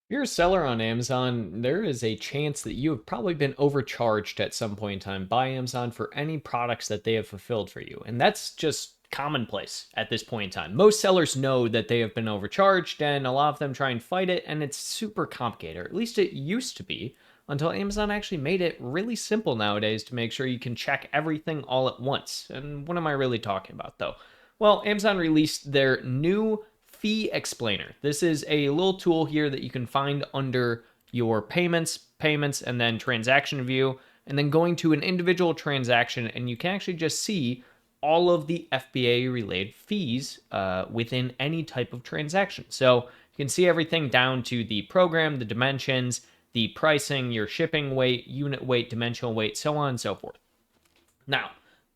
You're a seller on Amazon, there is a chance that you have probably been overcharged at some point in time by Amazon for any products that they have fulfilled for you. And that's just commonplace at this point in time. Most sellers know that they have been overcharged, and a lot of them try and fight it, and it's super complicated, or at least it used to be, until Amazon actually made it really simple nowadays to make sure you can check everything all at once. And what am I really talking about, though? Well, Amazon released their new Fee Explainer. This is a little tool here that you can find under your payments, and then transaction view, and then going to an individual transaction, and you can actually just see all of the FBA related fees within any type of transaction. So you can see everything down to the program, the dimensions, the pricing, your shipping weight, unit weight, dimensional weight, so on and so forth. Now,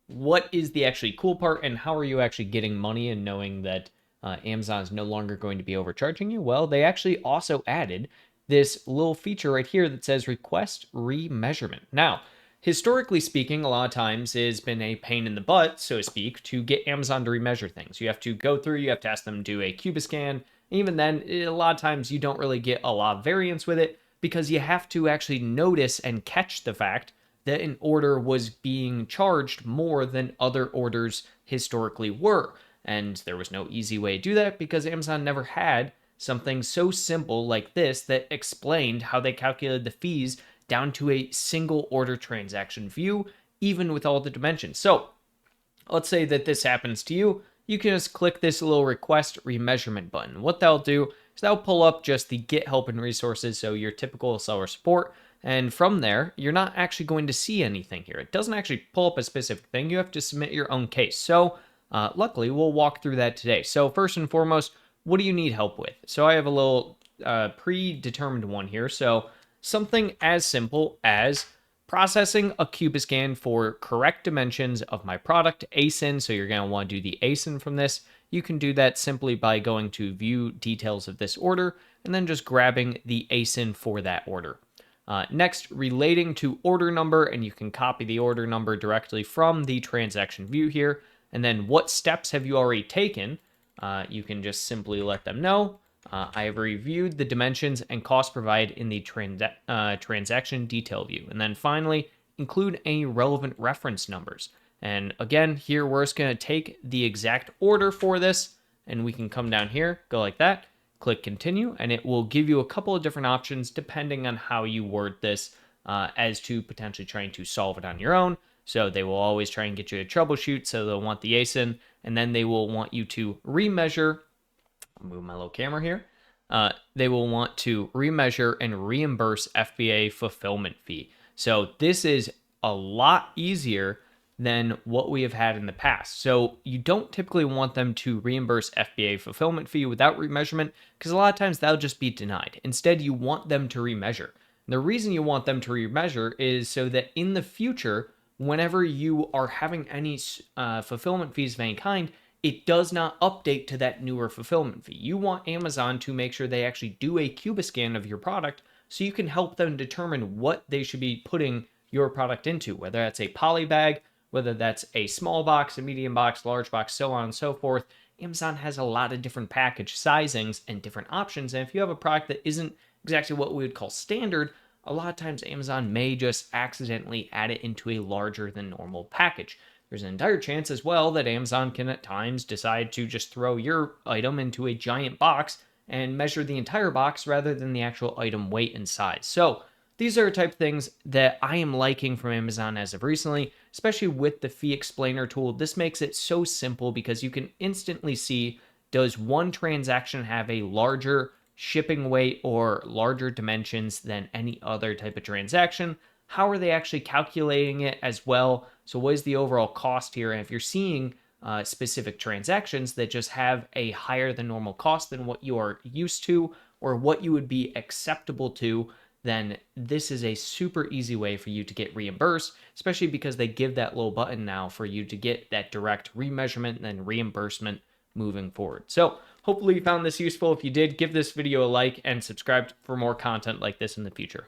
what is the actually cool part, and how are you actually getting money and knowing that Amazon is no longer going to be overcharging you? Well, they actually also added this little feature right here that says request remeasurement. Now, historically speaking, a lot of times it's been a pain in the butt, so to speak, to get Amazon to remeasure things. You have to go through, you have to ask them to do a Cubiscan. Even then, a lot of times you don't really get a lot of variance with it because you have to actually notice and catch the fact that an order was being charged more than other orders historically were. And there was no easy way to do that because Amazon never had something so simple like this that explained how they calculated the fees down to a single order transaction view, even with all the dimensions. So let's say that this happens to you. You can just click this little request remeasurement button. What that'll do is that'll pull up just the get help and resources, so your typical seller support. And from there, you're not actually going to see anything here. It doesn't actually pull up a specific thing. You have to submit your own case. So luckily, we'll walk through that today. So first and foremost, what do you need help with? So I have a little predetermined one here. So something as simple as processing a Cubiscan for correct dimensions of my product, ASIN. So you're going to want to do the ASIN from this. You can do that simply by going to view details of this order and then just grabbing the ASIN for that order. Next, relating to order number, and you can copy the order number directly from the transaction view here. And then what steps have you already taken? You can just simply let them know. I have reviewed the dimensions and cost provided in the transaction detail view. And then finally, include any relevant reference numbers. And again, here we're just going to take the exact order for this, and we can come down here, go like that, click continue, and it will give you a couple of different options depending on how you word this as to potentially trying to solve it on your own. So they will always try and get you to troubleshoot, so they'll want the ASIN, and then they will want you to remeasure. I'll move my little camera here. They will want to remeasure and reimburse FBA fulfillment fee. So this is a lot easier than what we have had in the past. So you don't typically want them to reimburse FBA fulfillment fee without remeasurement because a lot of times that'll just be denied. Instead, you want them to remeasure. And the reason you want them to remeasure is so that in the future, whenever you are having any fulfillment fees of any kind, it does not update to that newer fulfillment fee. You want Amazon to make sure they actually do a Cubiscan of your product so you can help them determine what they should be putting your product into, whether that's a poly bag, whether that's a small box, a medium box, large box, so on and so forth. Amazon has a lot of different package sizings and different options. And if you have a product that isn't exactly what we would call standard, a lot of times Amazon may just accidentally add it into a larger than normal package. There's an entire chance as well that Amazon can at times decide to just throw your item into a giant box and measure the entire box rather than the actual item weight and size. So these are the type of things that I am liking from Amazon as of recently, especially with the fee explainer tool. This makes it so simple because you can instantly see, does one transaction have a larger shipping weight or larger dimensions than any other type of transaction? How are they actually calculating it as well? So what is the overall cost here? And if you're seeing specific transactions that just have a higher than normal cost than what you are used to or what you would be acceptable to, then this is a super easy way for you to get reimbursed, especially because they give that little button now for you to get that direct remeasurement and then reimbursement moving forward. So hopefully you found this useful. If you did, give this video a like and subscribe for more content like this in the future.